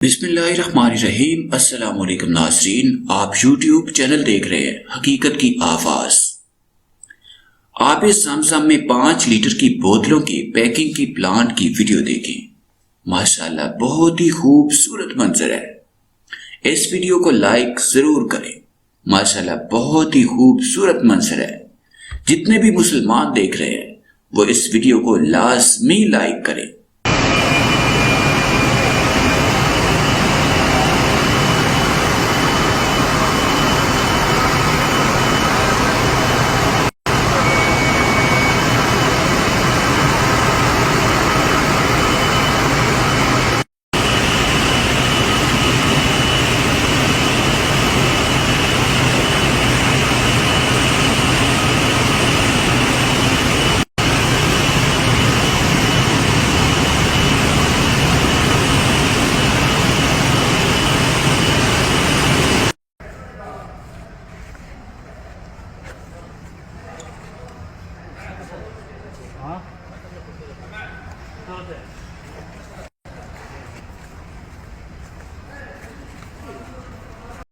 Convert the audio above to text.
बिस्मिल्लाहिर्रहमानिर्रहीम। अस्सलाम वालेकुम नाज़रीन, आप यूट्यूब चैनल देख रहे हैं हकीकत की आवाज़। आप इस समसम में 5 लीटर की बोतलों की पैकिंग की प्लांट की वीडियो देखें। माशाल्लाह बहुत ही खूबसूरत मंजर है। इस वीडियो को लाइक ज़रूर करें। माशाल्लाह बहुत ही खूबसूरत मंजर है। जितने भी मुसलमान देख रहे हैं वो इस वीडियो को लाजमी लाइक करें। हाँ